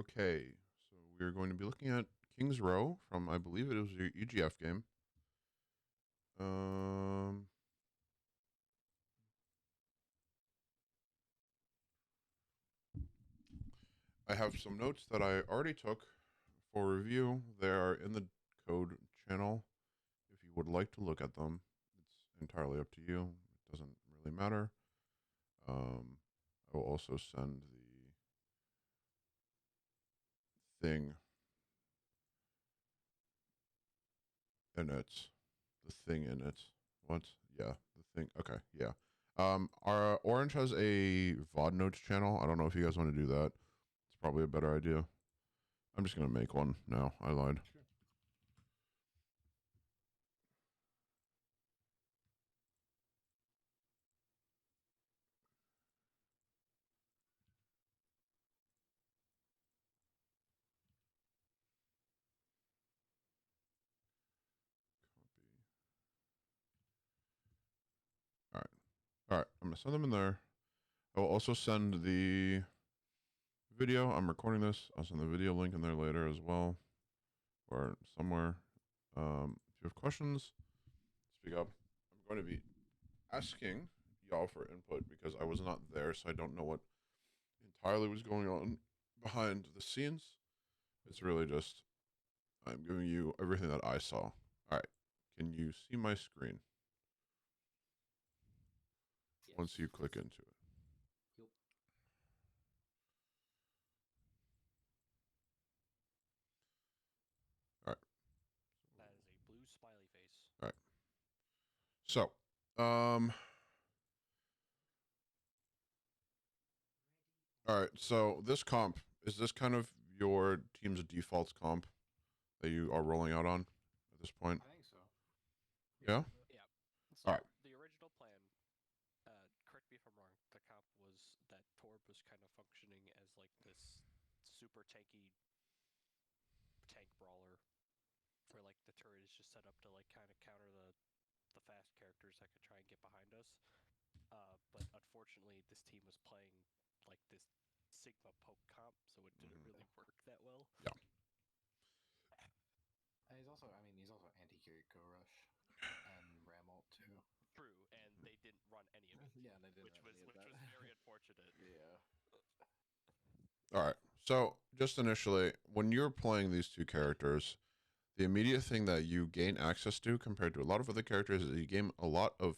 Okay, so we're going to be looking at King's Row from, I believe it was your EGF game. I have some notes that I already took for review. They are in the code channel. If you would like to look at them, it's entirely up to you. It doesn't really matter. I will also send the thing in it. The thing in it. What? Yeah, the thing. Okay, yeah. Our Orange has a VOD notes channel. I don't know if you guys want to do that. It's probably a better idea. I'm just gonna make one now. I lied. Sure. All right. All right. I'm gonna send them in there. I will also send the video. I'm recording this. I'll send the video link in there later as well, or somewhere. If you have questions, speak up. I'm going to be asking y'all for input because I was not there, so I don't know what entirely was going on behind the scenes. It's really just I'm giving you everything that I saw. All right. Can you see my screen Yes. once you click into it? Yep. All right. That is a blue smiley face. All right. So, all right. So this comp, is this kind of your team's default comp that you are rolling out on at this point? I think so. Yeah. Yeah. So All right. the original plan, correct me if I'm wrong, the comp was that Torb was kind of functioning as like this super tanky tank brawler, where like the turret is just set up to like kind of counter the fast characters that could try and get behind us. But unfortunately, this team was playing like this Sigma poke comp, so it didn't really work that well. Yeah. And he's also anti-carry Go-Rush and Ramult too. True, and they didn't run any of it. Yeah, they didn't which run was any of which that. was very unfortunate. Yeah. All right. So just initially, when you're playing these two characters, the immediate thing that you gain access to compared to a lot of other characters is you gain a lot of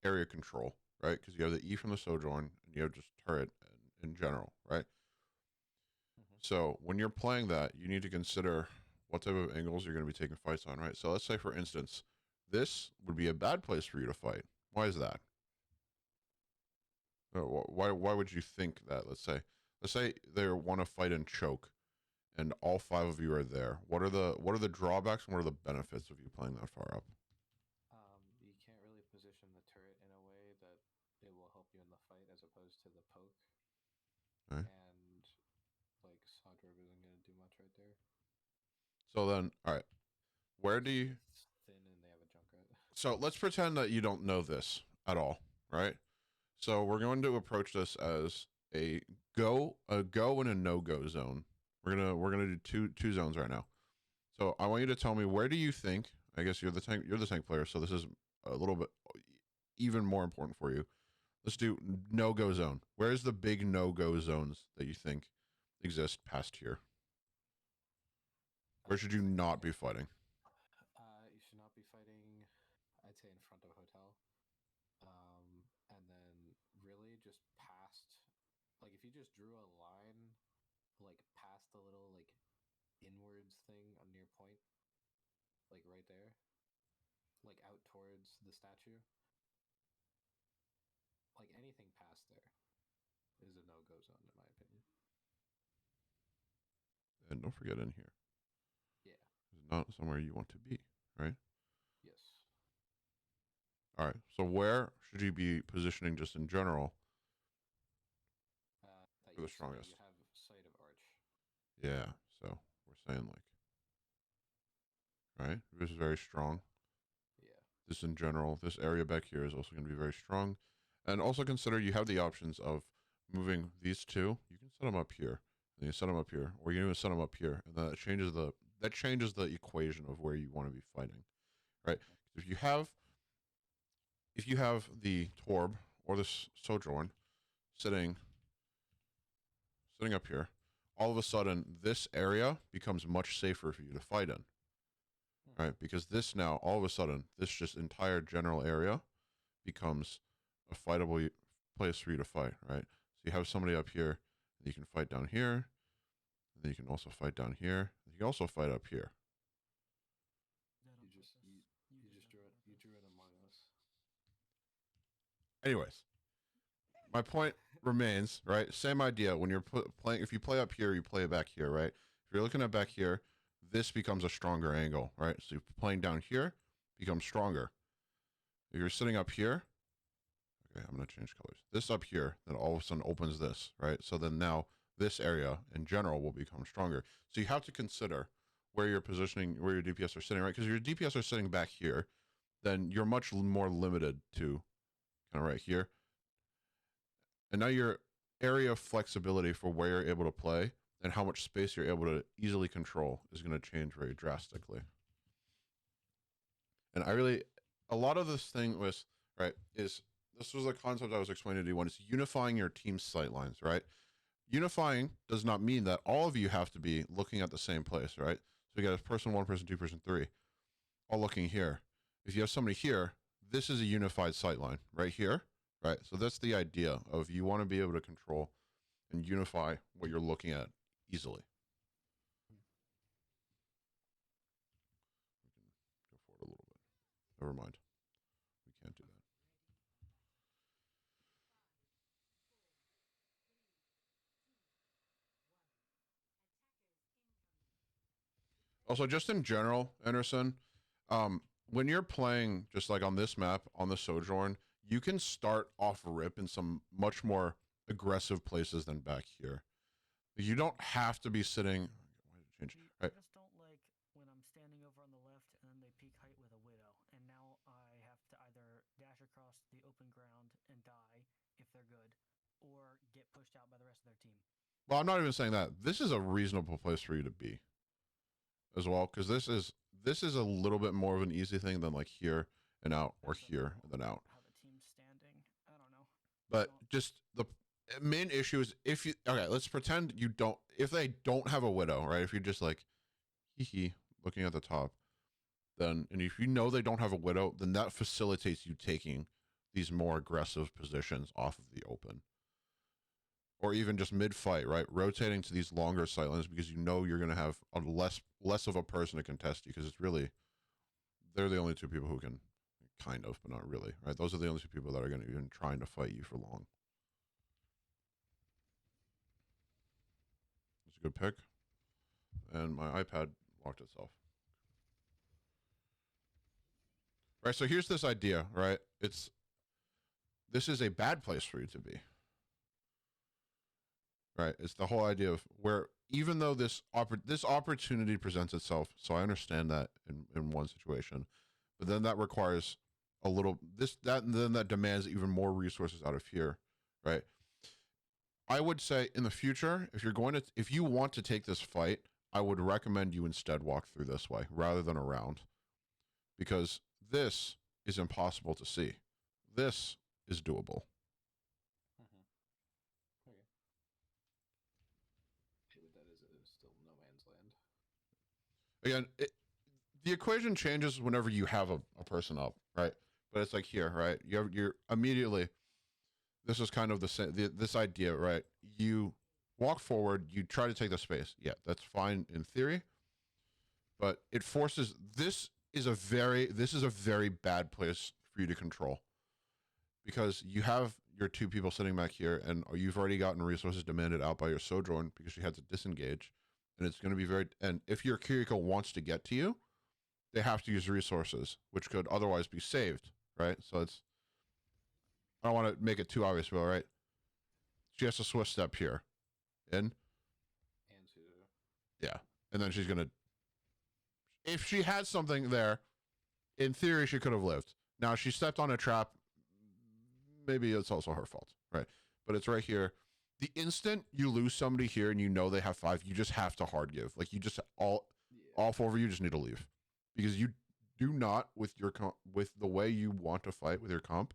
area control, right? Because you have the E from the Sojourn and you have just turret in general, right? So when you're playing that, you need to consider what type of angles you're going to be taking fights on, right? So let's say, for instance, this would be a bad place for you to fight. Why is that? Why would you think that? Let's say they want to fight and choke, and all five of you are there. What are the drawbacks and what are the benefits of you playing that far up? You can't really position the turret in a way that it will help you in the fight as opposed to the poke. Okay. And like Sodorb isn't going to do much right there. So then, all right, where do you? It's thin and they have a Junkrat. So let's pretend that you don't know this at all, right? So we're going to approach this as a go and a no go zone. We're gonna do two zones right now. So I want you to tell me, where do you think? I guess you're the tank player, so this is a little bit even more important for you. Let's do no go zone. Where's the big no go zones that you think exist past here? Where should you not be fighting? You should not be fighting, I'd say, in front of a hotel. And then really just past, like if you just drew a line, like past the little like inwards thing on your point, like right there, like out towards the statue, like anything past there is a no-go zone in my opinion. And don't forget in here. Yeah. It's not somewhere you want to be, right? Yes. All right. So where should you be positioning just in general That for the strongest? you have sight of Arch. Yeah. So we're saying right? This is very strong. Yeah. This in general, this area back here is also going to be very strong. And also consider you have the options of moving these two. You can set them up here. then you set them up here, or you can even set them up here, and that changes the equation of where you want to be fighting, right? If you have the Torb or this Sojourn sitting up here, all of a sudden this area becomes much safer for you to fight in, right? Because this now, all of a sudden, this just entire general area becomes a fightable place for you to fight, right? So you have somebody up here, and you can fight down here, and then you can also fight down here. You can also fight up here. You drew it among us. Anyways, my point remains, right? Same idea. When you're playing, if you play up here, you play back here, right? If you're looking at back here, this becomes a stronger angle, right? So playing down here becomes stronger. If you're sitting up here, okay, I'm going to change colors. This up here, then all of a sudden opens this, right? So then now this area in general will become stronger. So you have to consider where you're positioning, where your DPS are sitting, right? Because your DPS are sitting back here, then you're much more limited to kind of right here. And now your area of flexibility for where you're able to play and how much space you're able to easily control is going to change very drastically. And a lot of this thing was, right, this was a concept I was explaining to you when it's unifying your team sight lines, right? Unifying does not mean that all of you have to be looking at the same place, right? So you got person 1, person 2, person 3, all looking here. If you have somebody here, this is a unified sight line right here, right? So that's the idea of you want to be able to control and unify what you're looking at easily. We can go forward a little bit. Never mind. We can't do that. Also, just in general, Anderson, when you're playing just like on this map, on the Sojourn, you can start off rip in some much more aggressive places than back here. You don't have to be sitting. Why did it change? I Right. just don't like when I'm standing over on the left and then they peak height with a widow, and now I have to either dash across the open ground and die if they're good, or get pushed out by the rest of their team. Well, I'm not even saying that. This is a reasonable place for you to be as well, because this is a little bit more of an easy thing than like here and out or here and then out. How the team's standing, I don't know. But just the main issue is if you, okay, let's pretend you don't, if they don't have a widow, right? If you're just like, hee looking at the top, then, and if you know they don't have a widow, then that facilitates you taking these more aggressive positions off of the open. Or even just mid-fight, right? Rotating to these longer sight lines because you know you're going to have a less of a person to contest you, because it's really, they're the only two people who can, kind of, but not really, right? Those are the only two people that are going to be even trying to fight you for long. It's a good pick. And my iPad locked itself. Right, so here's this idea, right? This is a bad place for you to be. Right, it's the whole idea of where, even though this opportunity presents itself, so I understand that in one situation, but then that requires a little then that demands even more resources out of here, right? I would say in the future, if you want to take this fight, I would recommend you instead walk through this way rather than around, because this is impossible to see. This is doable. Again, the equation changes whenever you have a person up, right? But it's like here, right? You're immediately, this is kind of this idea, right? You walk forward, you try to take the space. Yeah, that's fine in theory, but it forces, this is a very bad place for you to control, because you have your two people sitting back here, and you've already gotten resources demanded out by your Sojourn because she had to disengage. And it's going to be and if your Kiriko wants to get to you, they have to use resources, which could otherwise be saved, right? So I don't want to make it too obvious, but right? She has to swift step here. In. Yeah. And then she's going to, if she had something there, in theory, she could have lived. Now, she stepped on a trap. Maybe it's also her fault, right? But it's right here. The instant you lose somebody here and you know they have 5, you just have to hard give. Like you just all 4 of you just need to leave, because you do not, with your with the way you want to fight with your comp,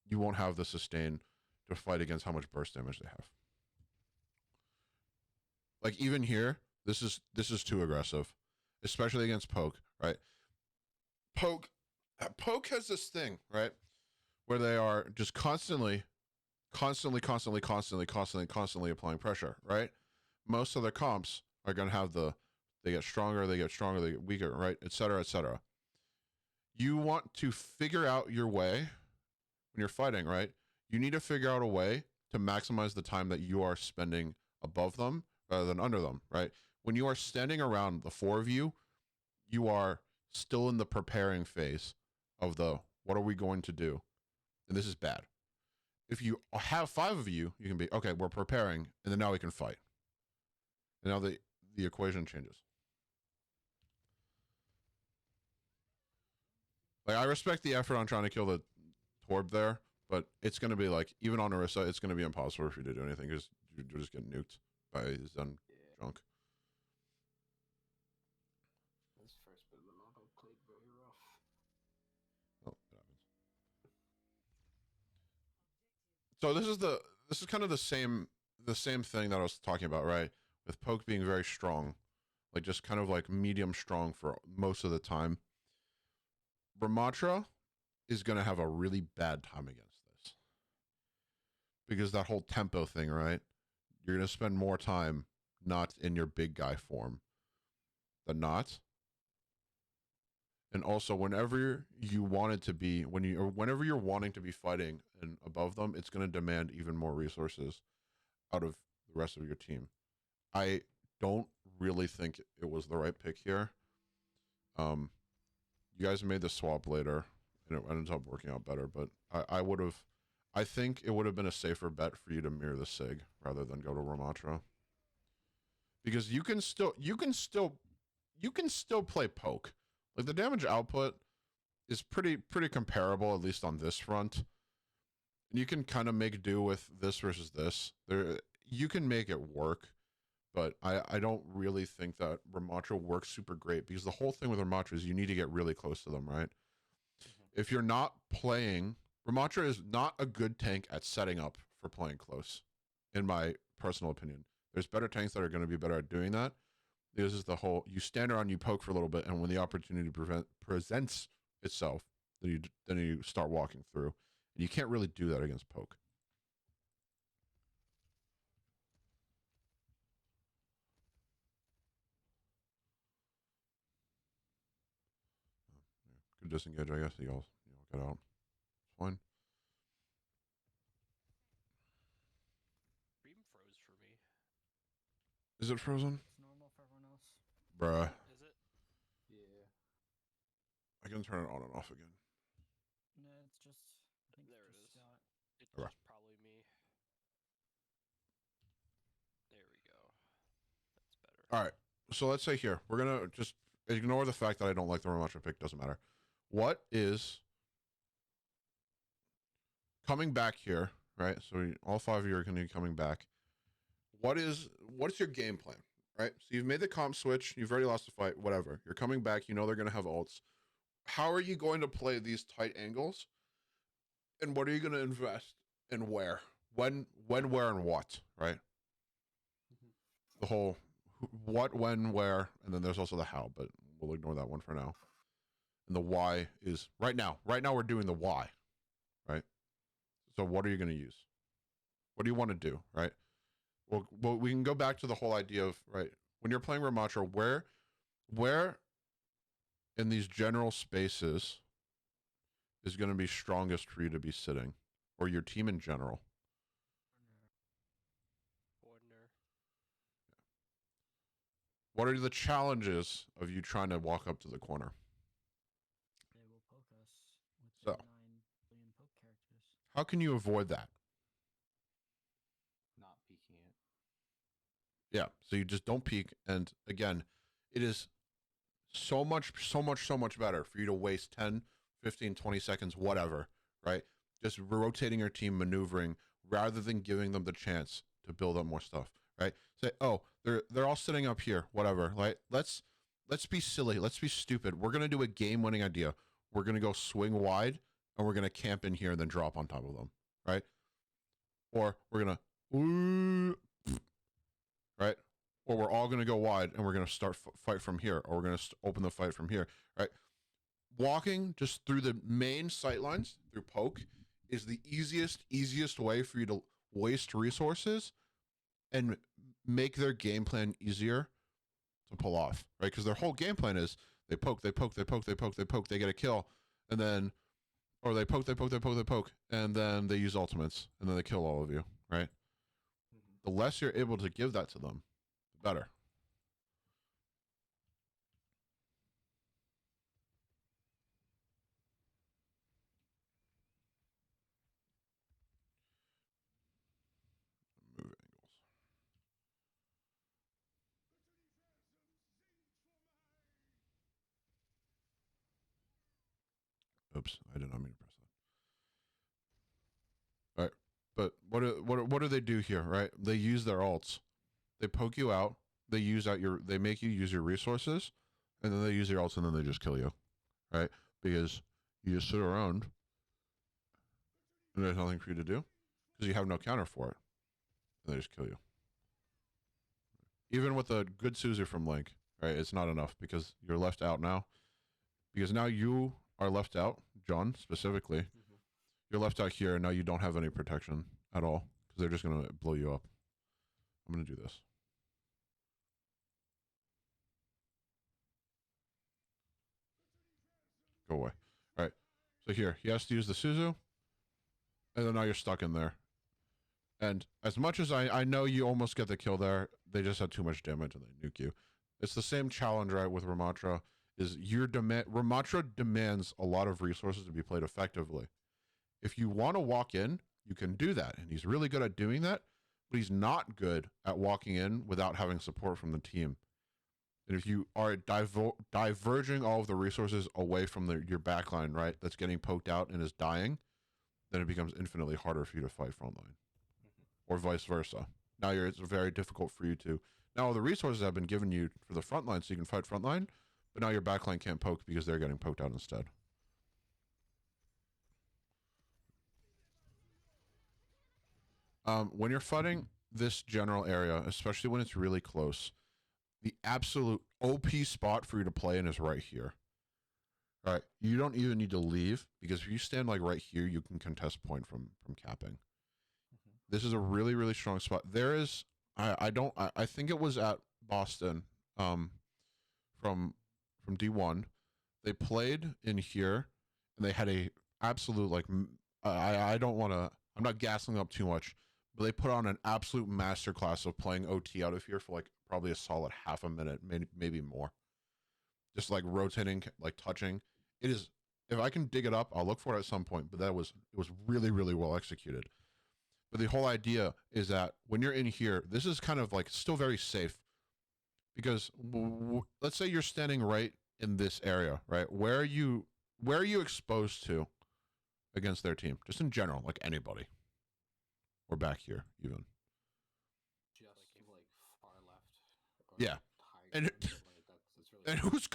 you won't have the sustain to fight against how much burst damage they have. Like even here, this is too aggressive, especially against Poke, right? Poke has this thing, right, where they are just constantly applying pressure, right? Most of their comps are going to have they get stronger, they get weaker, right? Et cetera, et cetera. You want to figure out your way when you're fighting, right? You need to figure out a way to maximize the time that you are spending above them rather than under them, right? When you are standing around the 4 of you, you are still in the preparing phase of the, what are we going to do? And this is bad. If you have 5 of you, you can be, okay, we're preparing, and then now we can fight. And now the equation changes. Like, I respect the effort on trying to kill the Torb there, but it's going to be like, even on Orisa, it's going to be impossible for you to do anything because you're just getting nuked by his own junk. This first bit of the map I played very rough. Oh, it happens. So this is kind of the same thing that I was talking about, right? With Poke being very strong, like just kind of like medium strong for most of the time. Ramatra is going to have a really bad time against this, because that whole tempo thing, right? You're going to spend more time not in your big guy form than not. And also, whenever you want it to be, whenever you're wanting to be fighting and above them, it's going to demand even more resources out of the rest of your team. I don't really think it was the right pick here. You guys made the swap later, and it ended up working out better. But I think it would have been a safer bet for you to mirror the Sig rather than go to Ramatra, because you can still play Poke. Like the damage output is pretty comparable, at least on this front. And you can kind of make do with this versus this. You can make it work, but I don't really think that Ramatra works super great, because the whole thing with Ramatra is you need to get really close to them, right? Mm-hmm. If you're not playing, Ramatra is not a good tank at setting up for playing close, in my personal opinion. There's better tanks that are going to be better at doing that. This is the whole, you stand around, you poke for a little bit, and when the opportunity presents itself, then you start walking through. And you can't really do that against Poke. Good disengage, I guess. Y'all get out. It's fine. Stream froze for me. Is it frozen? It's normal for everyone else. Bruh. Is it? Yeah. I can turn it on and off again. No, it's just. I think There it's it is. just It's Okay. just probably me. There we go. That's better. All right. So let's say here, we're going to just ignore the fact that I don't like the Ramatra pick. Doesn't matter. What is coming back here, right? So all 5 of you are going to be coming back. What's your game plan, right? So you've made the comp switch. You've already lost the fight, whatever. You're coming back. You know they're going to have ults. How are you going to play these tight angles? And what are you going to invest in where? When, where, and what, right? Mm-hmm. The whole what, when, where, and then there's also the how, but we'll ignore that one for now. And the why is right now. Right now we're doing the why, right? So what are you going to use? What do you want to do, right? Well, we can go back to the whole idea of, right, when you're playing Ramatra, where in these general spaces is going to be strongest for you to be sitting, or your team in general? Corner. What are the challenges of you trying to walk up to the corner? They will poke us with So, 9 billion poke characters. how can you avoid that? Not peeking it. Yeah, so you just don't peek. And again, it is so much better for you to waste 10, 15, 20 seconds, whatever, right? Just rotating your team, maneuvering, rather than giving them the chance to build up more stuff, right? Say, oh, they're all sitting up here, whatever. Like let's be silly, let's be stupid. We're gonna do a game-winning idea. We're gonna go swing wide, and we're gonna camp in here and then drop on top of them, right? Or we're gonna, right? Or we're all gonna go wide and we're gonna start fight from here, or we're gonna open the fight from here, right? Walking just through the main sight lines through poke is the easiest way for you to waste resources and make their game plan easier to pull off, right? Because their whole game plan is they poke, they get a kill, and then, or they poke, and then they use ultimates, and then they kill all of you, right? The less you're able to give that to them, the better. Move angles. Oops, I did not mean to press that. All right, but what do they do here, right? They use their ults. They poke you out. They make you use your resources, and then they use your ults, and then they just kill you, right? Because you just sit around, and there's nothing for you to do, because you have no counter for it, and they just kill you. Even with a good Suzu from Link, right? It's not enough because you're left out now. Because now you are left out, John specifically. You're left out here, and now you don't have any protection at all because they're just gonna blow you up. I'm gonna do this. Go away. All right. So here, he has to use the Suzu, and then now you're stuck in there. And as much as I know you almost get the kill there, they just had too much damage and they nuke you. It's the same challenge, right, with Ramatra. Is Ramatra demands a lot of resources to be played effectively. If you want to walk in, you can do that, and he's really good at doing that, but he's not good at walking in without having support from the team. And if you are diverging all of the resources away from your backline, right, that's getting poked out and is dying, then it becomes infinitely harder for you to fight frontline, or vice versa. Now it's very difficult for you to. Now all the resources have been given you for the frontline, so you can fight frontline, but now your backline can't poke because they're getting poked out instead. When you're fighting this general area, especially when it's really close, the absolute OP spot for you to play in is right here. All right, you don't even need to leave, because if you stand like right here, you can contest point from capping. This is a really, really strong spot. There is, I think it was at Boston, from D1. They played in here, and they had a absolute, like, I don't want to, I'm not gassing up too much, but they put on an absolute masterclass of playing OT out of here for like probably a solid half a minute, maybe more. Just like rotating, like touching. It is, if I can dig it up, I'll look for it at some point, but it was really, really well executed. But the whole idea is that when you're in here, this is kind of like still very safe, because let's say you're standing right in this area, right? Where are you exposed to against their team? Just in general, like anybody. Or back here, even. Just like far left. Yeah. And like, that's really and who's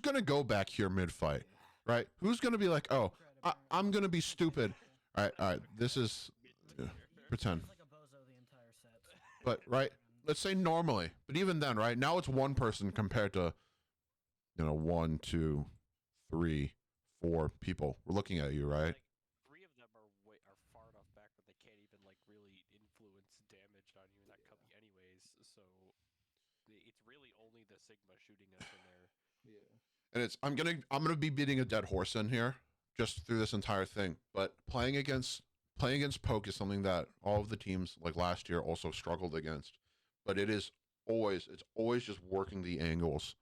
gonna go back here mid-fight, right? Who's gonna be like, oh, I'm gonna be stupid. All right, this is pretend. But right, let's say normally, but even then, right now it's one person compared to, 1, 2, 3, 4 people. We're looking at you, right? Like, 3 of them are far enough back that they can't even like really influence damage on you in that cubby anyways. So it's really only the Sigma shooting us in there. Yeah. And I'm gonna be beating a dead horse in here just through this entire thing. But playing against poke is something that all of the teams like last year also struggled against. But it's always just working the angles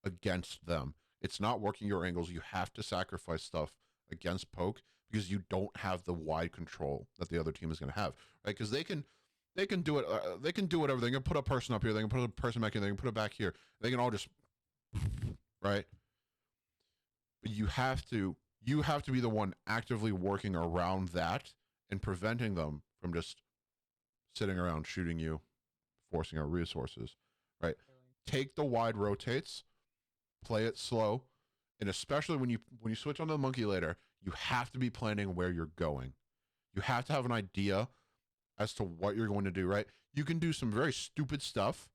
against them. It's not working your angles. You have to sacrifice stuff against poke because you don't have the wide control that the other team is going to have, right? Because they can do it. They can do whatever. They can put a person up here. They can put a person back here. They can put it back here. They can all just, right? But you have to be the one actively working around that and preventing them from just sitting around shooting you, forcing out resources, right? Take the wide rotates, play it slow, and especially when you switch on the monkey later, you have to be planning where you're going. You have to have an idea as to what you're going to do, right? You can do some very stupid stuff,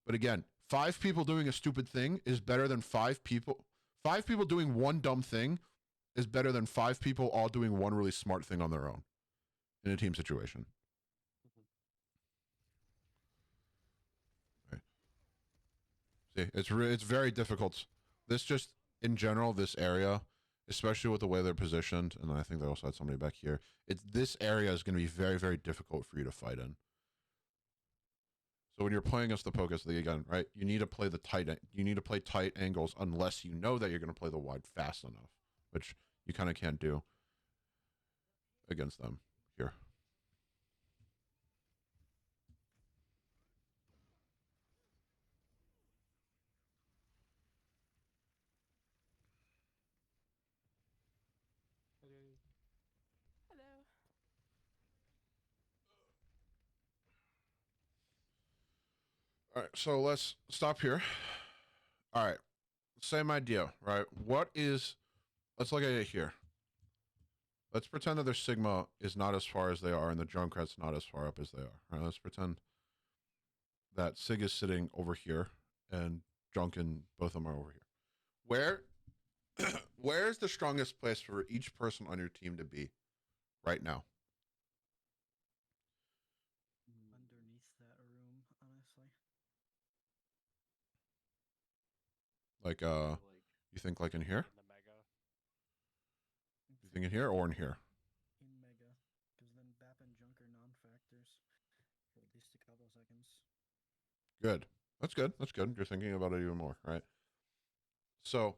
but again, 5 people doing a stupid thing is better than 5 people. 5 people doing one dumb thing is better than 5 people all doing one really smart thing on their own in a team situation. Right. See, it's very difficult. This just in general, this area, especially with the way they're positioned, and I think they also had somebody back here. This area is going to be very, very difficult for you to fight in. So when you're playing against the Pocus League again, right, you need to play the tight. You need to play tight angles unless you know that you're going to play the wide fast enough, which you kind of can't do against them here. Hello. All right, so let's stop here. All right, same idea, right? Let's look at it here. Let's pretend that their Sigma is not as far as they are and the Junkrat's not as far up as they are. All right, let's pretend that Sig is sitting over here and Junk and both of them are over here. Where's the strongest place for each person on your team to be right now? Underneath that room, honestly. Like, Like, you think like in here? In the mega. You think in here or in here? In Mega, because then BAP and Junk are non-factors for at least a couple seconds. Good. That's good. That's good. You're thinking about it even more, right? So,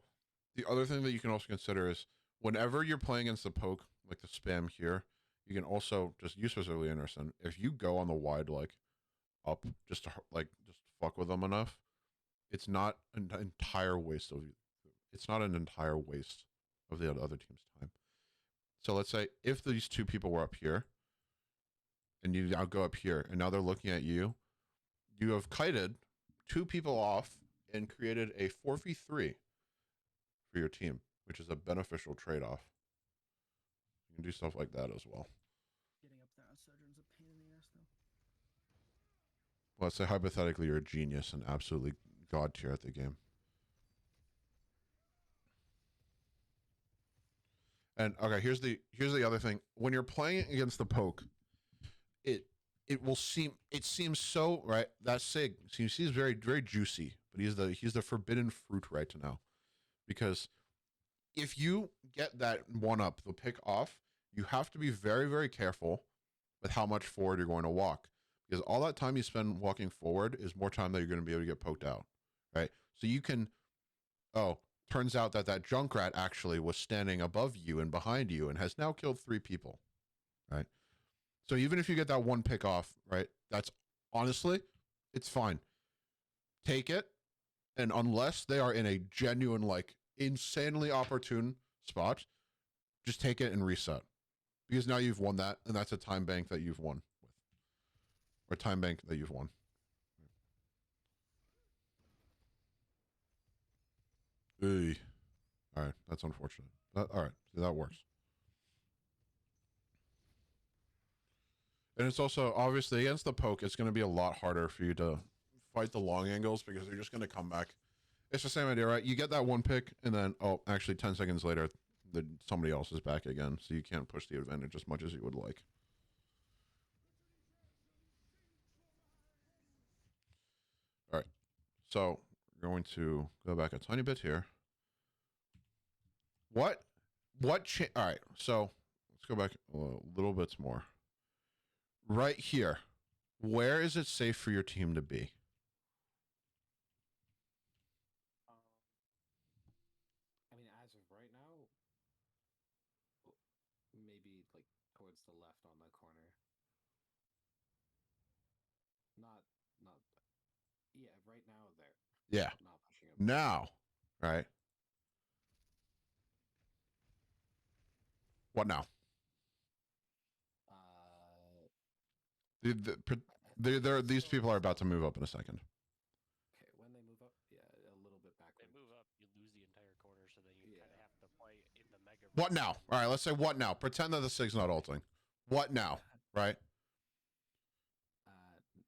the other thing that you can also consider is whenever you're playing against the poke, like the spam here, you can also just use specifically Anderson. If you go on the wide like up, just to just fuck with them enough, it's not an entire waste of. It's not an entire waste of the other team's time. So let's say if these 2 people were up here, and you now go up here, and now they're looking at you, you have kited 2 people off and created a 4v3 for your team, which is a beneficial trade-off. You can do stuff like that as well. Getting up there on Sojourn's a pain in the ass, though. Well, let's say hypothetically you're a genius and absolutely god tier at the game. And okay, here's the other thing. When you're playing against the poke, it seems so right. That Sig seems very very juicy, but he's the forbidden fruit right now, because if you get that one up, the pick off, you have to be very very careful with how much forward you're going to walk, because all that time you spend walking forward is more time that you're going to be able to get poked out, right? So you can, turns out that Junkrat actually was standing above you and behind you and has now killed 3 people, right? So even if you get that one pick off, right, that's honestly, it's fine. Take it, and unless they are in a genuine, like, insanely opportune spot, just take it and reset. Because now you've won that, and that's a time bank that you've won with. Or time bank that you've won. Hey. All right, that's unfortunate. All right, so that works. And it's also, obviously, against the poke, it's going to be a lot harder for you to fight the long angles because they're just going to come back. It's the same idea, right? You get that one pick, and then, actually 10 seconds later, somebody else is back again, so you can't push the advantage as much as you would like. All right, so we're going to go back a tiny bit here. All right, so let's go back a little bit more. Right here, where is it safe for your team to be? I mean, as of right now, maybe like towards the left on the corner. Not. Yeah, right now there. Yeah. Not pushing him. Now, right? What now? These people are about to move up in a second. Okay, when they move up, yeah, a little bit They backwards. move up, you lose the entire corner, so then you kind of have to play in the mega. What now? All right, let's say what now. Pretend that the SIG's not ulting. What now? Right?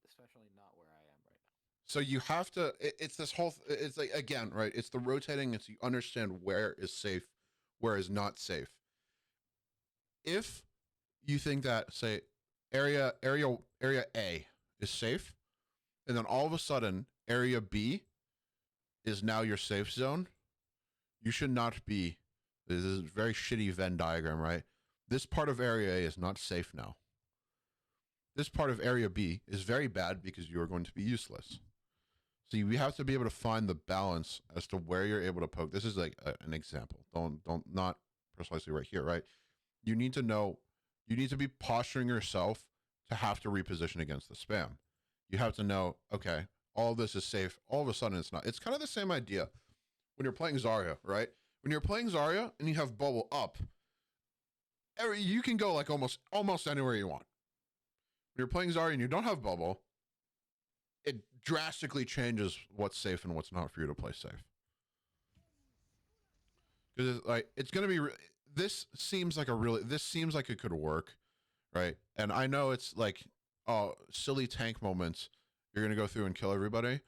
Especially not where I am right now. So you have to. It's this whole. It's like again, right? It's the rotating. It's you understand where is safe, where is not safe. If you think that say area A is safe, and then all of a sudden area B is now your safe zone, you should not be. This is a very shitty Venn diagram, right? This part of area A is not safe now. This part of area B is very bad because you are going to be useless. So you have to be able to find the balance as to where you're able to poke. This is like an example. Don't not precisely right here, right? You need to know. You need to be posturing yourself to have to reposition against the spam. You have to know, okay, all this is safe. All of a sudden it's not. It's kind of the same idea when you're playing Zarya, right? When you're playing Zarya and you have bubble up, you can go like almost anywhere you want. When you're playing Zarya and you don't have bubble, it drastically changes what's safe and what's not for you to play safe. Because it's going to be. This seems like it could work, right? And I know it's like, oh, silly tank moments. You're going to go through and kill everybody,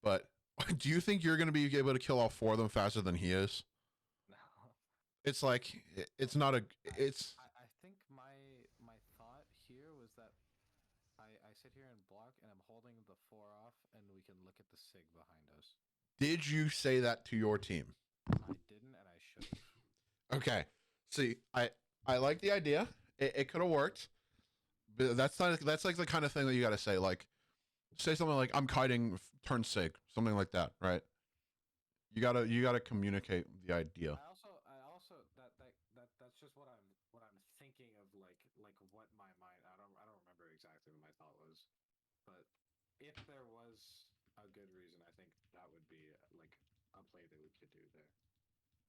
but do you think you're going to be able to kill all 4 of them faster than he is? No. It's like it's not a. It's. I think my thought here was that I sit here and block and I'm holding the 4 off and we can look at the SIG behind us. Did you say that to your team? I didn't and I should have. Okay. See, I like the idea. It could have worked. But that's like the kind of thing that you got to say. Like, say something like, "I'm kiting, turn SIG," something like that, right? You gotta communicate the idea. I also that's just what I'm thinking of like what my mind I don't remember exactly what my thought was, but if there was a good reason, I think that would be like a play that we could do there.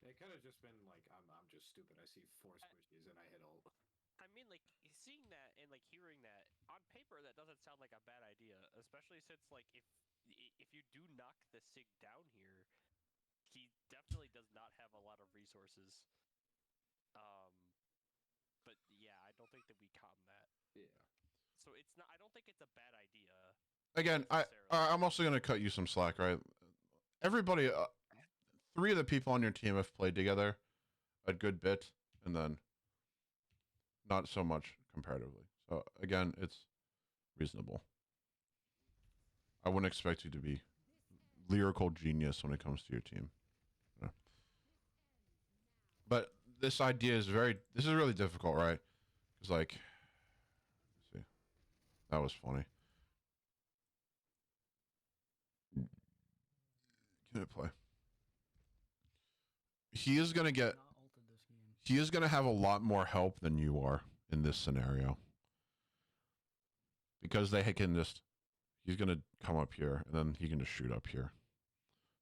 It could have just been like I'm just stupid. I see 4 squishies and I hit ult. I mean, like seeing that and like hearing that on paper, that doesn't sound like a bad idea. Especially since like if you do knock the SIG down here, he definitely does not have a lot of resources. But yeah, I don't think that we con that. Yeah. So it's not. I don't think it's a bad idea. Again, I'm also gonna cut you some slack, right? Everybody, 3 of the people on your team have played together a good bit, and then not so much comparatively. So again, it's reasonable. I wouldn't expect you to be lyrical genius when it comes to your team. Yeah. But this idea is this is really difficult, right? Because like, let's see, that was funny. Can it play? He is gonna get. He is gonna have a lot more help than you are in this scenario. Because they can just. He's gonna come up here and then he can just shoot up here.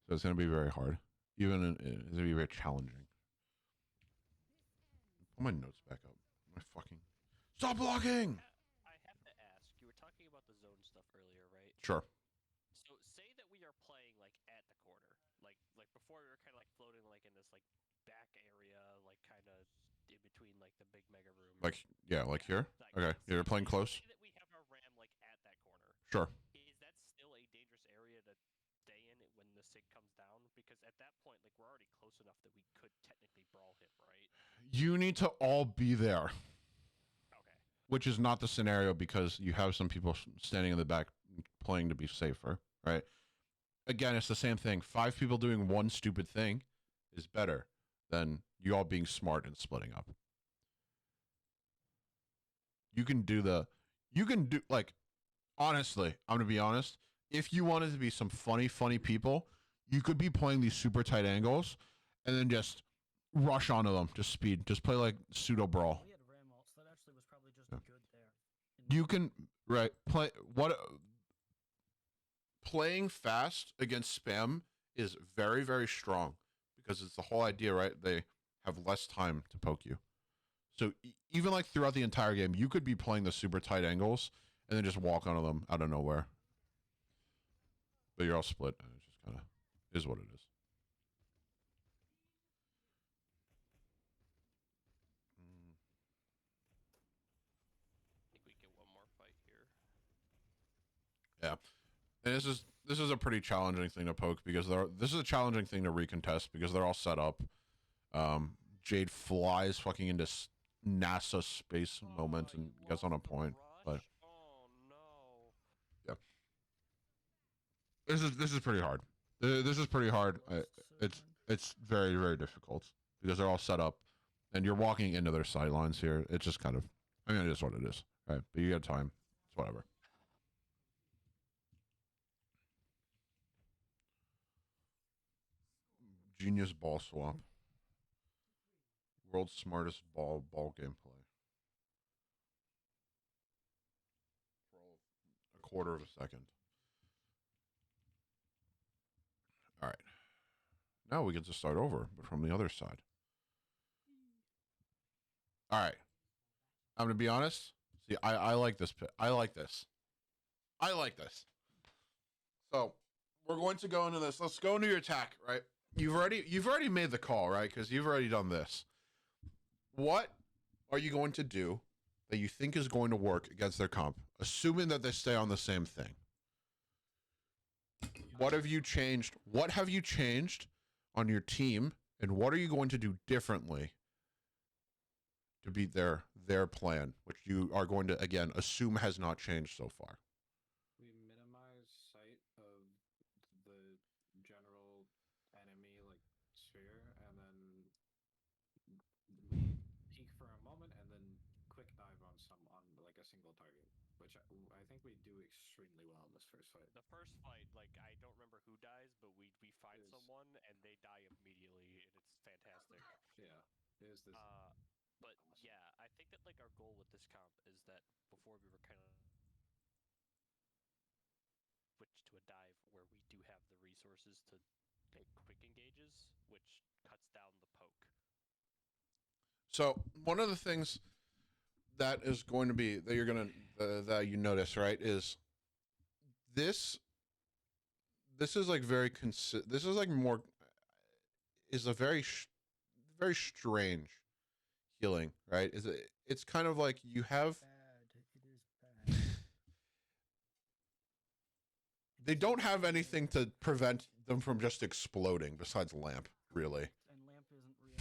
So it's gonna be very hard. It's gonna be very challenging. Put my notes back up. My fucking. Stop blocking! I have to ask. You were talking about the zone stuff earlier, right? Sure. So say that we are playing like at the corner, like before we were kind of like floating like in this like back area, like kind of in between like the big mega room. Like yeah, like here. Like, Okay, you're playing close. Say that we have our ram like at that corner. Sure. Is that still a dangerous area to stay in when the SIG comes down? Because at that point, like we're already close enough that we could technically brawl him, right? You need to all be there. Okay. Which is not the scenario because you have some people standing in the back playing to be safer, right? Again, it's the same thing. 5 people doing one stupid thing is better than you all being smart and splitting up. You can do like, honestly, I'm going to be honest. If you wanted to be some funny people, you could be playing these super tight angles and then just rush onto them. Just speed. Just play like pseudo brawl. We had ram ults. That actually was probably just good there. You can, right, playing fast against spam is very, very strong because it's the whole idea, right? They have less time to poke you. So even like throughout the entire game, you could be playing the super tight angles and then just walk onto them out of nowhere. But you're all split, and it just kind of is what it is. I think we get one more fight here. Yeah, and this is a pretty challenging thing to poke because this is a challenging thing to recontest because they're all set up. Jade flies fucking into NASA space moment and gets on a point, but oh no. yeah, this is pretty hard. This is pretty hard. It's very very difficult because they're all set up, and you're walking into their sidelines here. It's just kind of, I mean, it is what it is, right? But you got time. It's whatever. Genius ball swap. World's smartest ball gameplay. For a quarter of a second. All right. Now we get to start over, but from the other side. All right. I'm gonna be honest. See, I like this. I like this. I like this. So we're going to go into this. Let's go into your attack. Right. You've already made the call, right? Because you've already done this. What are you going to do that you think is going to work against their comp, assuming that they stay on the same thing? What have you changed? What have you changed on your team, and what are you going to do differently to beat their plan, which you are going to again assume has not changed so far? We minimize sight of the general enemy like sphere, and then we peek for a moment, and then quick dive on like a single target, which I think we do extremely well in this first fight. The first fight, like I don't remember who dies, but we find someone and they die immediately, and it's fantastic. Yeah, it is this. But yeah, I think that like our goal with this comp is that before we were kind of switch to a dive where we do have the resources to make quick engages, which cuts down the poke. So one of the things that is going to be that you're gonna that you notice, right, is this is like very this is like more is a very very strange healing, right? It's kind of like you have Bad. It is bad. they don't have anything to prevent them from just exploding besides lamp, really, And lamp isn't real.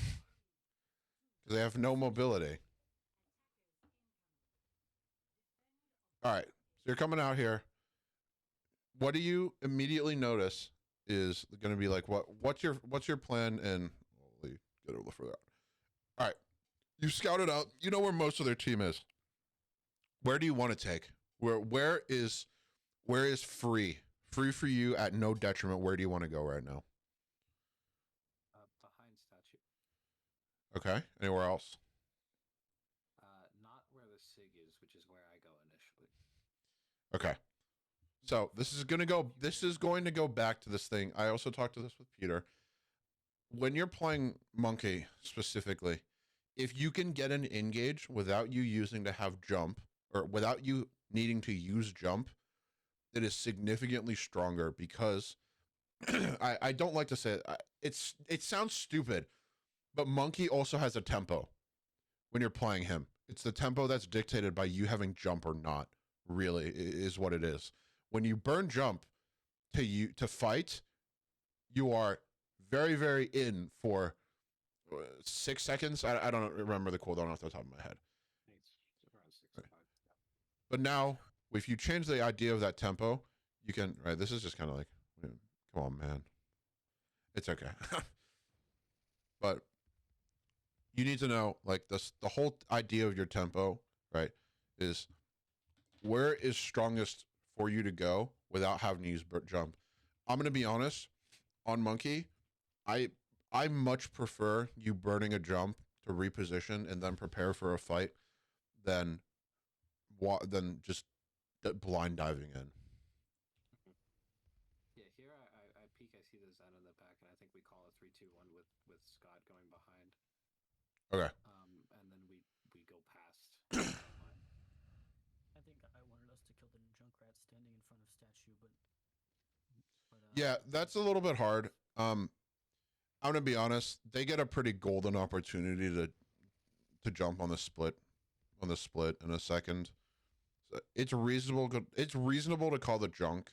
because they have no mobility. All right, so you're coming out here. What do you immediately notice is going to be like what's your plan? And holy, get a little further out. All right, you scouted out. You know where most of their team is. Where do you want to take? Where is free for you at no detriment? Where do you want to go right now? Behind statue. Okay, anywhere else? Not where the SIG is, which is where I go initially. Okay. So this is going to go back to this thing. I also talked to this with Peter. When you're playing Monkey specifically, if you can get an engage without you using to have jump or without you needing to use jump, it is significantly stronger because I don't like to say it. It sounds stupid, but Monkey also has a tempo when you're playing him. It's the tempo that's dictated by you having jump or not, really, is what it is. When you burn jump to fight, you are very, very in for 6 seconds. I don't remember the cooldown off the top of my head. I think it's around 65. Yeah. But now, if you change the idea of that tempo, you can, right, this is just kind of like, come on, man. It's okay. But you need to know, like, the whole idea of your tempo, right, is where is strongest for you to go without having to use jump. I'm going to be honest, on Monkey, I much prefer you burning a jump to reposition and then prepare for a fight than just blind diving in. Yeah, here I peek, I see the Zen in the back, and I think we call a 3-2-1 with Scott going behind. Okay. And then we go past. I think I wanted us to kill Junkrat standing in front of statue, but Yeah, that's a little bit hard. I'm gonna be honest. They get a pretty golden opportunity to jump on the split in a second. So it's reasonable. It's reasonable to call the junk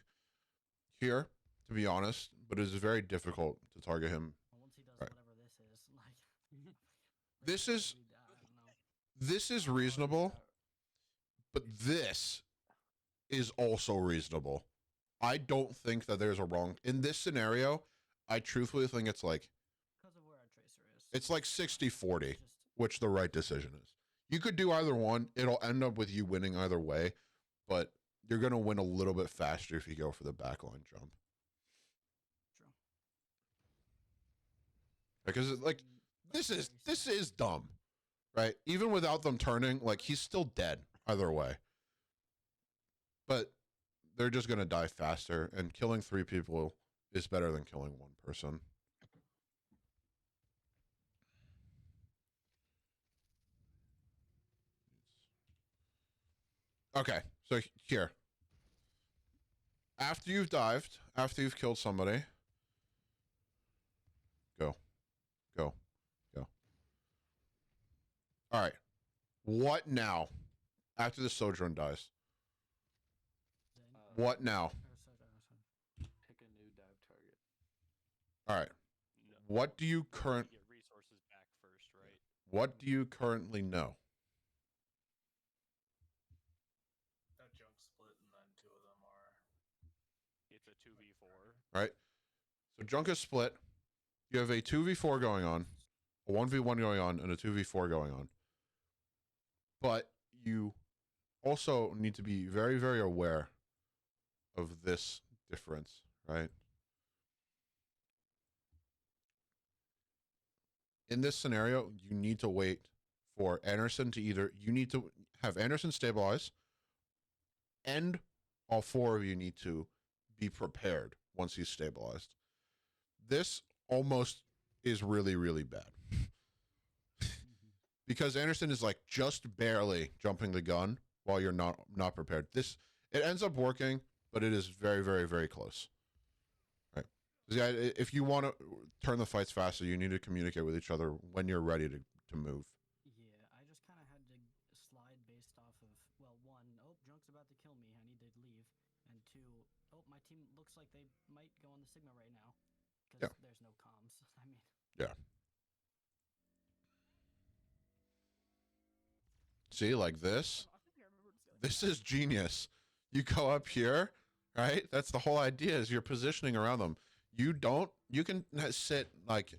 here, to be honest, but it's very difficult to target him. well, once he does Right. whatever this is, like This is I don't know. this is reasonable, but this is also reasonable. I don't think that there's a wrong in this scenario. I truthfully think it's like Because of where our tracer is. it's like 60-40, It's just which the right decision is. You could do either one. It'll end up with you winning either way, but you're going to win a little bit faster if you go for the backline jump. true. Because like this is dumb, right? Even without them turning, like he's still dead either way. But they're just going to die faster, and killing 3 people is better than killing 1 person. Okay, so here. After you've dived, after you've killed somebody, go. Go. Go. All right. What now? After the Sojourn dies. Then What now? Pick a new dive target. All right. No. What do you You current get resources back first, right? what do you currently know? That junk split, and then 2 of them are. It's a 2v4. Right? So junk is split. You have a 2v4 going on, a 1v1 going on, and a 2v4 going on. But you also need to be very, very aware of this difference, right? In this scenario, you need to wait for Anderson to you need to have Anderson stabilize, and all 4 of you need to be prepared once he's stabilized. This almost is really, really bad. Because Anderson is like just barely jumping the gun while you're not prepared. It ends up working, but it is very, very, very close. Right? Yeah, if you want to turn the fights faster, you need to communicate with each other when you're ready to move. Yeah, I just kind of had to slide based off of, well, 1, oh, Junk's about to kill me, I need to leave, and 2, oh, my team looks like they might go on the Sigma right now, because there's no comms. I mean, Yeah. See, like this. This is genius. You go up here, right? That's the whole idea is you're positioning around them. You can sit like,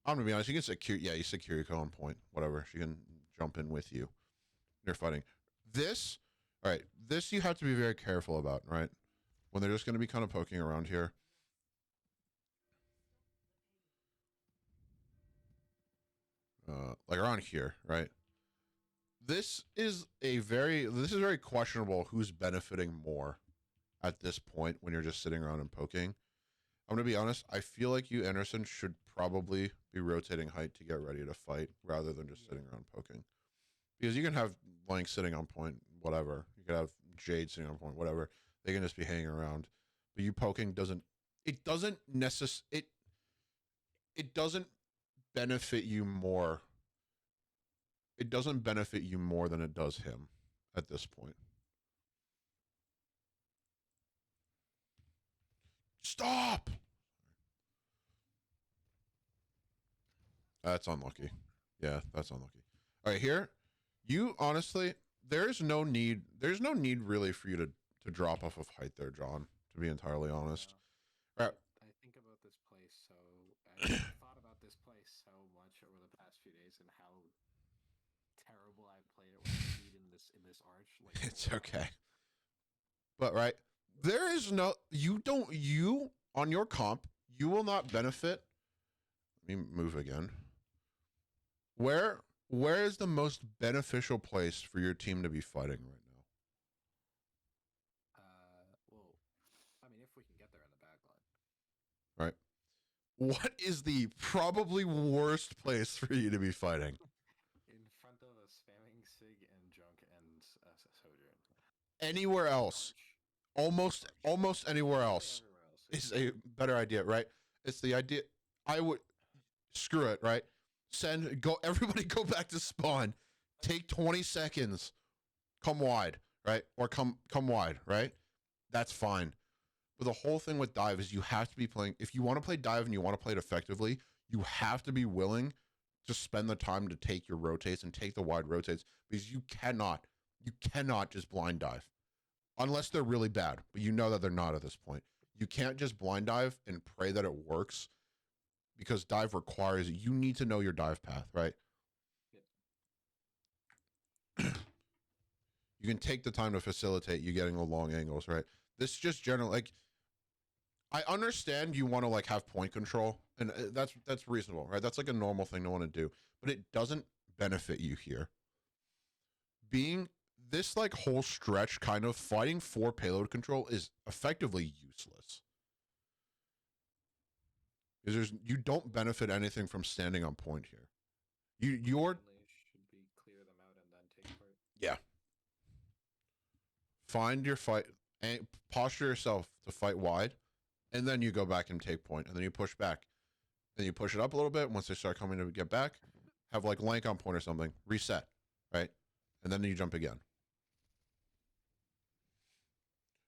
I'm gonna be honest, you can secure, you secure your on point, whatever. She can jump in with you. You're fighting. This, all right, this you have to be very careful about, right? When they're just gonna be kind of poking around here. Like around here, right? This is very questionable who's benefiting more at this point when you're just sitting around and poking. I'm gonna be honest, I feel like you, Anderson, should probably be rotating height to get ready to fight rather than just sitting around poking. Because you can have Blank sitting on point, whatever. You could have Jade sitting on point, whatever. They can just be hanging around. But you poking doesn't benefit you more. It doesn't benefit you more than it does him at this point. Stop! That's unlucky. Yeah, that's unlucky. All right, here, you honestly, there's no need really for you to drop off of height there, John, to be entirely honest. All right. I think about this place I thought about this place so much over the past few days and how terrible I played it with speed in this arch. Like, It's okay. But right, there is no you on your comp, you will not benefit. Let me move again. Where is the most beneficial place for your team to be fighting right now? well, I mean, if we can get there in the back line. Right. What is the probably worst place for you to be fighting? In front of a spamming Sig and Junk and Sojourn. Anywhere else. almost anywhere else Everywhere else. is a better idea, right? It's the idea. I would screw it, right? Everybody go back to spawn. Take 20 seconds. Come wide, right? Or come wide, right? That's fine. But the whole thing with dive is you have to be playing. If you want to play dive and you want to play it effectively, you have to be willing to spend the time to take your rotates and take the wide rotates, because you cannot just blind dive unless they're really bad. But you know that they're not at this point. You can't just blind dive and pray that it works, because dive requires you need to know your dive path, right? You can take the time to facilitate you getting the long angles, right? This just generally, like, I understand you want to like have point control, and that's reasonable, right? That's like a normal thing to want to do, but it doesn't benefit you here. Being this like whole stretch kind of fighting for payload control is effectively useless. Because you don't benefit anything from standing on point here. You're Should be clear them out and then take part. yeah. Find your fight and posture yourself to fight wide, and then you go back and take point, and then you push back. Then you push it up a little bit. Once they start coming to get back, have like lank on point or something, reset, right? And then you jump again.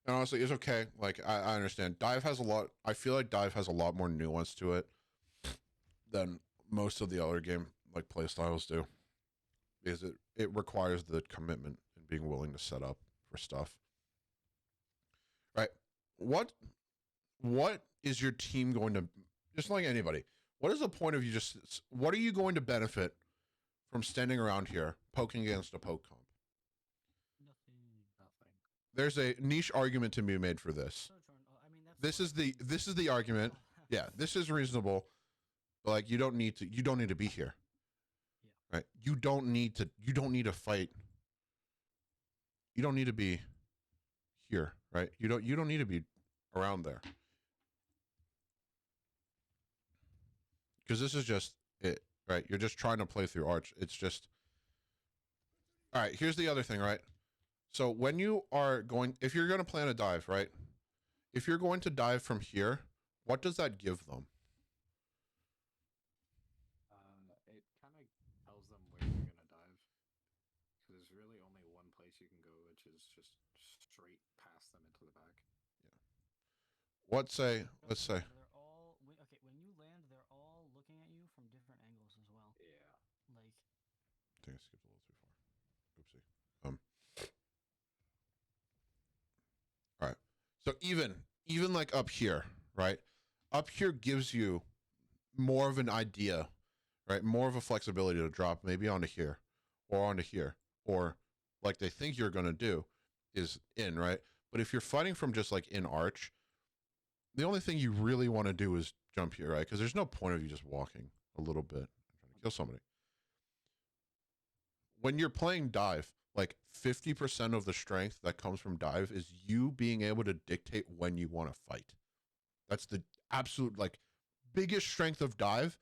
And honestly, it's okay. Like, I understand. Dive has a lot. I feel like dive has a lot more nuance to it than most of the other game like play styles do, because it requires the commitment and being willing to set up for stuff. Right? What is your team going to, just like anybody, what is the point of you just, what are you going to benefit from standing around here poking against a poke comp? Nothing. There's a niche argument to be made for this. I mean, This is the argument. Yeah, this is reasonable. But like, you don't need to be here. Yeah. Right? You don't need to fight. You don't need to be here, right? You don't need to be around there. Because this is just it, right? You're just trying to play through Arch. It's just, all right, here's the other thing, right? So when you are going, if you're going to plan a dive, right? If you're going to dive from here, what does that give them? It kind of tells them where you're gonna dive. Because there's really only one place you can go, which is just straight past them into the back. Let's say, They're all okay. When you land, they're all looking at you from different angles as well. Yeah. Like, I think I skipped a little too far. Oopsie. All right. So even like up here, right? Up here gives you more of an idea, right? More of a flexibility to drop maybe onto here or onto here, or like they think you're going to do is in, right? But if you're fighting from just like in arch, the only thing you really want to do is jump here, right? Because there's no point of you just walking a little bit and trying to kill somebody. When you're playing dive, like 50% of the strength that comes from dive is you being able to dictate when you want to fight. That's the absolute like biggest strength of dive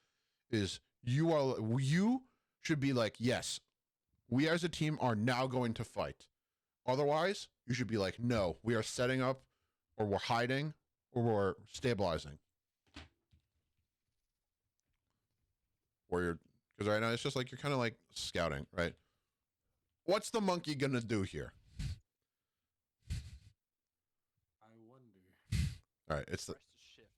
is you should be like, yes, we as a team are now going to fight. Otherwise, you should be like, no, we are setting up, or we're hiding, or we're stabilizing. Or you're, because right now it's just like you're kind of like scouting, right? What's the monkey gonna do here? I wonder. All right, it's the, Press the shift.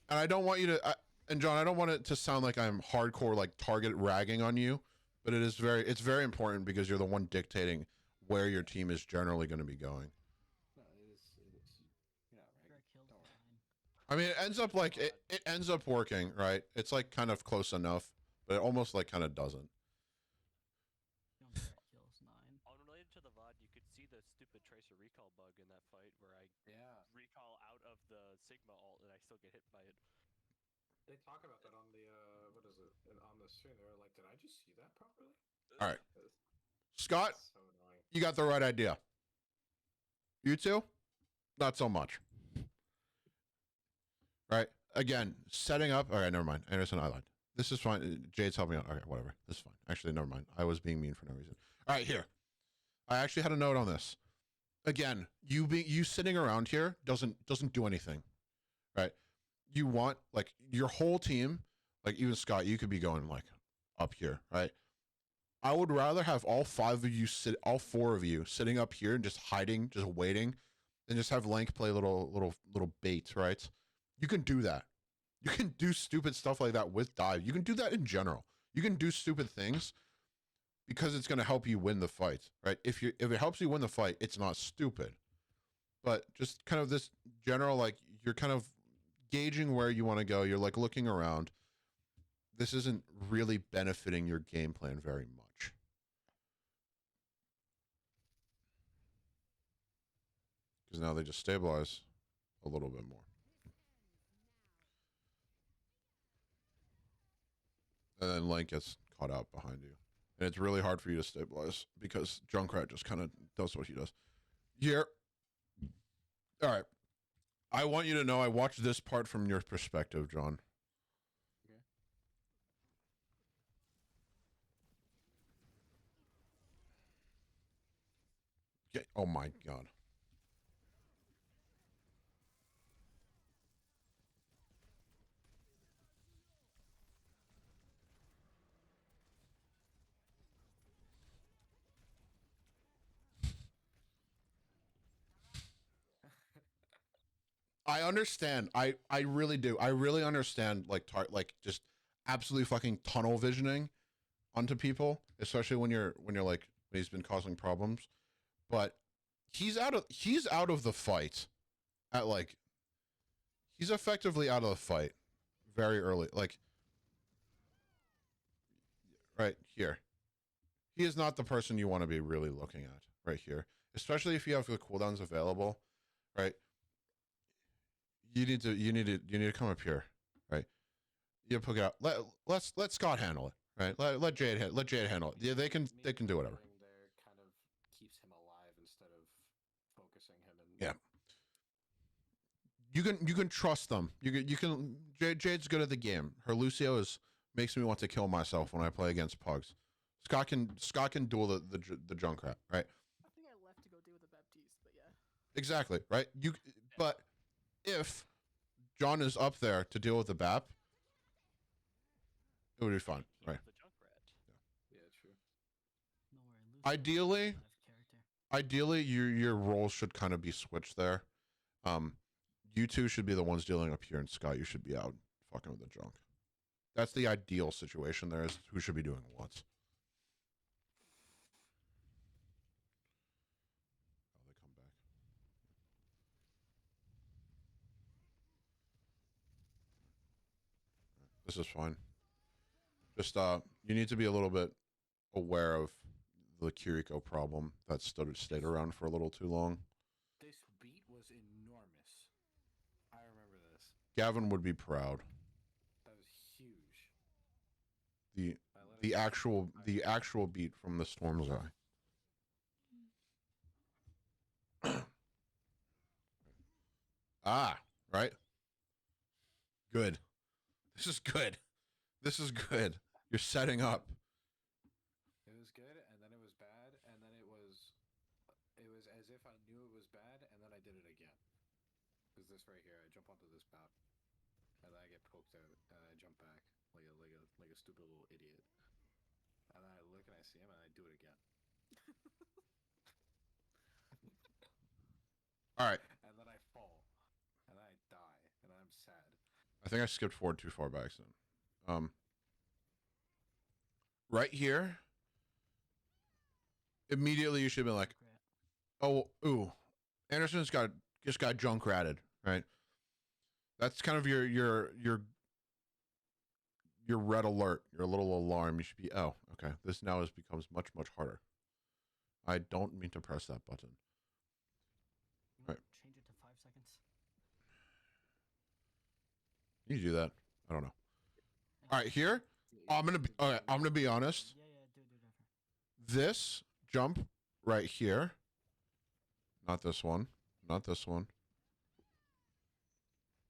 and I don't want you to, and John, I don't want it to sound like I'm hardcore like target ragging on you, but it's very important because you're the one dictating where your team is generally going to be going. No, it is. Yeah, right. Greg killed Don't worry. 9. I mean, it ends up like it ends up working, right? It's like kind of close enough, but it almost like kind of doesn't. Young Greg kills 9. Unrelated to the VOD, you could see the stupid tracer recall bug in that fight where I Yeah. recall out of the Sigma ult and I still get hit by it. They talk about that on the what is it on the stream? They were like, "Did I just see that properly?" All right, Scott, It's so annoying. you got the right idea. You two, not so much. Right? Again, setting up. All right, never mind. Anderson, I lied. This is fine. Jade's helping me out. Okay, whatever. This is fine. Actually, never mind. I was being mean for no reason. All right, here. I actually had a note on this. again, you sitting around here doesn't do anything, right? You want like your whole team, like even Scott, you could be going like up here, right? I would rather have all four of you sitting up here and just hiding, just waiting, than just have Lank play little bait, right? You can do that. You can do stupid stuff like that with dive. You can do that in general. You can do stupid things because it's going to help you win the fight, right? If it helps you win the fight, it's not stupid. But just kind of this general, like you're kind of gauging where you want to go. You're like looking around. This isn't really benefiting your game plan very much. Because now they just stabilize a little bit more. And then Lank gets caught out behind you. And it's really hard for you to stabilize because Junkrat just kind of does what he does. Here. All right. I want you to know I watched this part from your perspective, John. Okay. Oh my God. I understand. I really do. I really understand like just absolutely fucking tunnel visioning onto people, especially when when he's been causing problems. But he's out of the fight at like he's effectively out of the fight very early. Like right here. He is not the person you want to be really looking at right here. Especially if you have the cooldowns available, right? You need to come up here, right? You poke it out. Let Scott handle it, right? Let Jade handle it. Yeah, they can do whatever. There kind of keeps him alive instead of focusing him. Yeah. You can trust them. You can. Jade's good at the game. Her Lucio makes me want to kill myself when I play against Pugs. Scott can duel the Junkrat, right? I think I left to go deal with the Baptiste, but yeah. Exactly, right? But if John is up there to deal with the BAP, it would be fun, right? The Junkrat. Yeah, true. No worry, Ideally, your roles should kind of be switched there. You two should be the ones dealing up here, and Scott, you should be out fucking with the junk. That's the ideal situation. There is who should be doing what. Oh, they come back. This is fine. Just you need to be a little bit aware of the Kiriko problem that stayed around for a little too long. This beat was enormous. I remember this. Gavin would be proud. That was huge. The actual beat from the Storm's Eye. Right? Good. This is good. This is good. You're setting up. It was good, and then it was bad, and then it was as if I knew it was bad, and then I did it again. Because this right here, I jump onto this map, and then I get poked out, and I jump back like a stupid little idiot. And then I look and I see him, and I do it again. All right. And then I fall, and then I die, and then I'm sad. I think I skipped forward too far by accident. Right here, immediately you should be like, oh, ooh, Anderson's just got Junkratted, right? That's kind of your red alert, your little alarm. You should be, oh, okay, this now becomes much harder. I don't mean to press that button. Right. Change it to 5 seconds. Can you do that? I don't know. All right, here. I'm gonna be honest. Yeah, do This jump right here. Not this one. Not this one.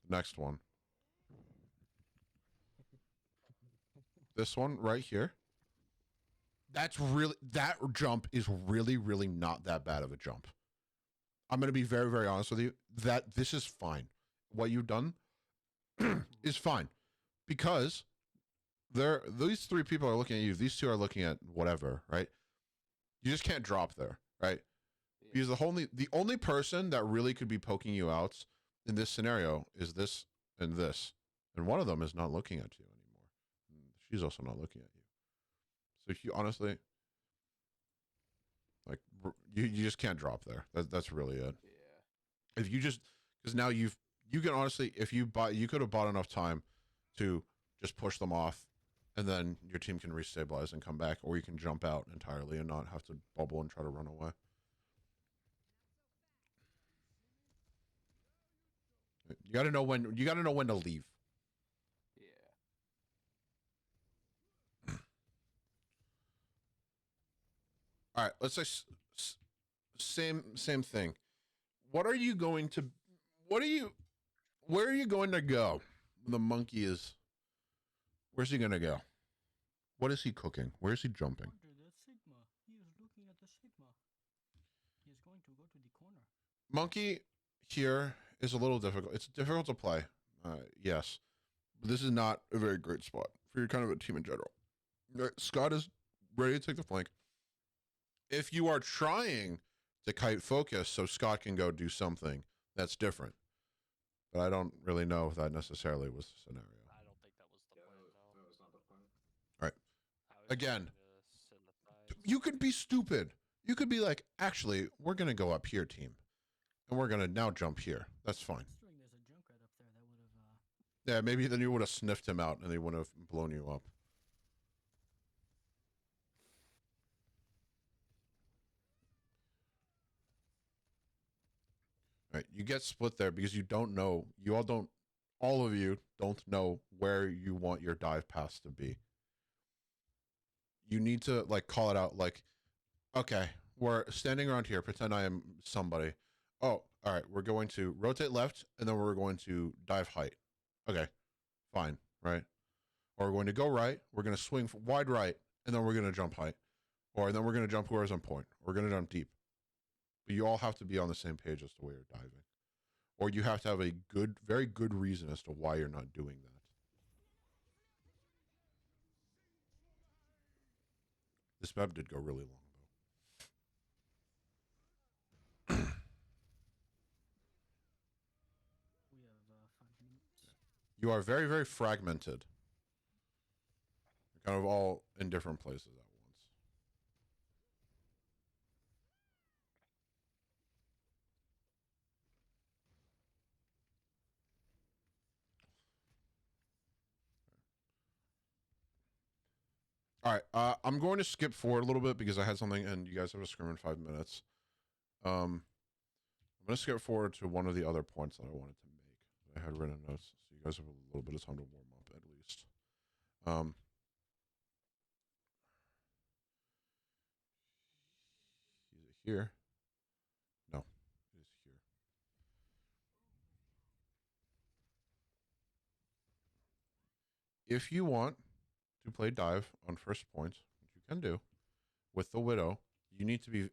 The next one. This one right here. That jump is really not that bad of a jump. I'm going to be very, very honest with you, that this is fine. What you've done is fine, because these three people are looking at you. These two are looking at whatever, right? You just can't drop there, right? Yeah. Because the only person that really could be poking you out in this scenario is this and this, and one of them is not looking at you anymore. She's also not looking at you. So if you honestly, like, you just can't drop there. That's really it. Yeah. If you just, because now you can honestly, if you could have bought enough time to just push them off, and then your team can restabilize and come back, or you can jump out entirely and not have to bubble and try to run away. You got to know when to leave. Yeah. All right, let's say same thing. Where are you going to go? The monkey is, where's he going to go? What is he cooking? Where is he jumping? Under the Sigma. He is looking at the Sigma. He is going to go to the corner. Monkey here is a little difficult. It's difficult to play. Yes. But this is not a very great spot for your kind of a team in general. Scott is ready to take the flank. If you are trying to kite focus so Scott can go do something, that's different. But I don't really know if that necessarily was the scenario. I don't think that was the plan, no. That was not the plan. Right. I was Again, trying to sit in the sides. You could be stupid. You could be like, actually, we're going to go up here, team. And we're going to now jump here. That's fine. Considering there's a Junkrat up there that would have. Yeah, maybe then you would have sniffed him out and they would have blown you up. Right, you get split there because you don't know. All of you don't know where you want your dive pass to be. You need to like call it out. Like, okay, we're standing around here. Pretend I am somebody. Oh, all right. We're going to rotate left, and then we're going to dive height. Okay, fine, right? Or we're going to go right. We're going to swing wide right, and then we're going to jump height. Or then we're going to jump horizontal point. We're going to jump deep. But you all have to be on the same page as to where you're diving. Or you have to have a very good reason as to why you're not doing that. This map did go really long, though. We have 5 minutes. You are very, very fragmented. You're kind of all in different places at once. All right, I'm going to skip forward a little bit because I had something, and you guys have a scrim in 5 minutes. I'm going to skip forward to one of the other points that I wanted to make. I had written notes, so you guys have a little bit of time to warm up at least. Is it here? No, it is here. If you want to play dive on first points, which you can do with the Widow, you need to be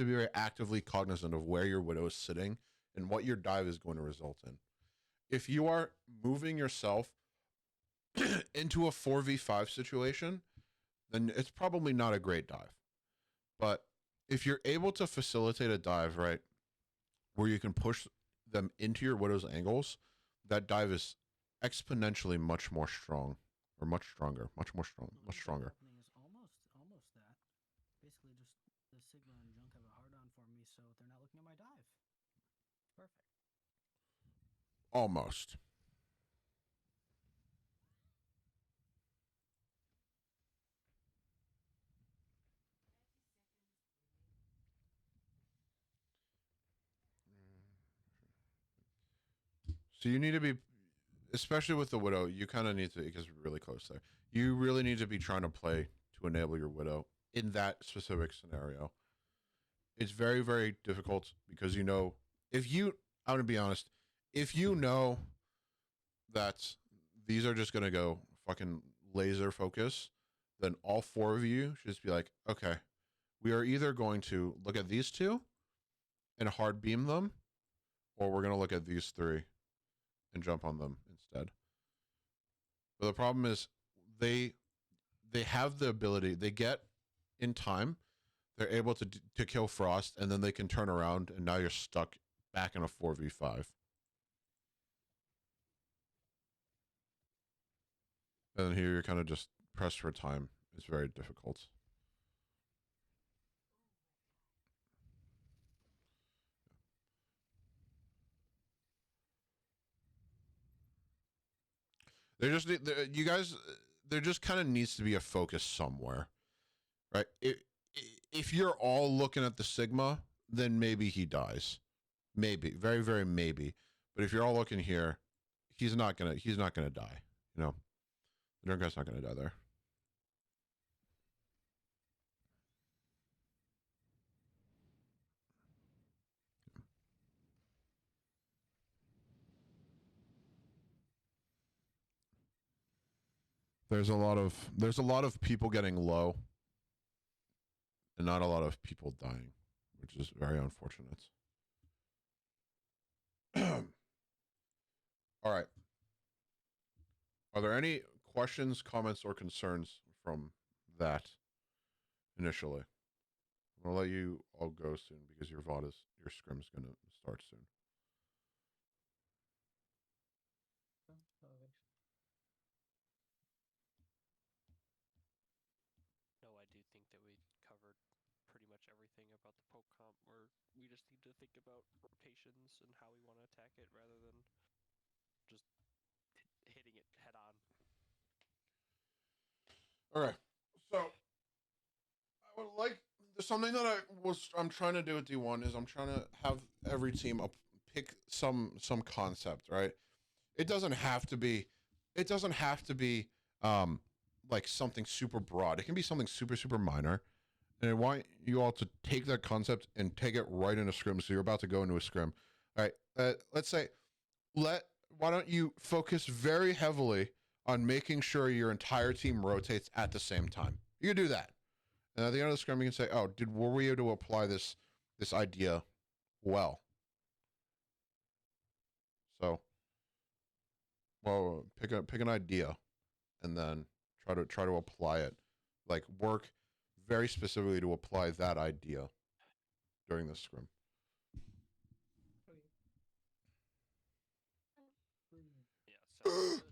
very actively cognizant of where your Widow is sitting and what your dive is going to result in. If you are moving yourself into a 4v5 situation, then it's probably not a great dive. But if you're able to facilitate a dive, right, where you can push them into your Widow's angles, that dive is exponentially much more strong, or much stronger, much stronger. Opening is almost that. Basically, just the Sigma and Junk have a hard on for me, so they're not looking at my dive. Perfect. Almost. So you need to be, especially with the Widow, you kind of need to, because we're really close there, you really need to be trying to play to enable your Widow in that specific scenario. It's very, very difficult because I'm going to be honest, if you know that these are just going to go fucking laser focus, then all four of you should just be like, okay, we are either going to look at these two, and hard beam them, or we're going to look at these three and jump on them instead. But the problem is they have the ability, they get in time, they're able to kill Frost, and then they can turn around, and now you're stuck back in a 4v5. And then here you're kind of just pressed for time. It's very difficult. They're just, you guys, there just kind of needs to be a focus somewhere, right? If you're all looking at the Sigma, then maybe he dies. Maybe, very, very maybe. But if you're all looking here, he's not gonna die. You know, the Nerd guy's not gonna die there. There's a lot of people getting low, and not a lot of people dying, which is very unfortunate. All right. Are there any questions, comments, or concerns from that initially? I'm gonna let you all go soon because your scrim's gonna start soon. No, I do think that we covered pretty much everything about the poke comp, where we just need to think about rotations and how we want to attack it rather than just hitting it head on. All right. So I would like, something that I'm trying to do with D1 is I'm trying to have every team pick some concept, right? It doesn't have to be like something super broad. It can be something super minor. And I want you all to take that concept and take it right into scrim. So you're about to go into a scrim. All right. Let's say, why don't you focus very heavily on making sure your entire team rotates at the same time? You can do that. And at the end of the scrim, you can say, oh, were we able to apply this idea well? So, well, pick an idea and then try to apply it. Like, work very specifically to apply that idea during the scrim. Yeah, sounds good.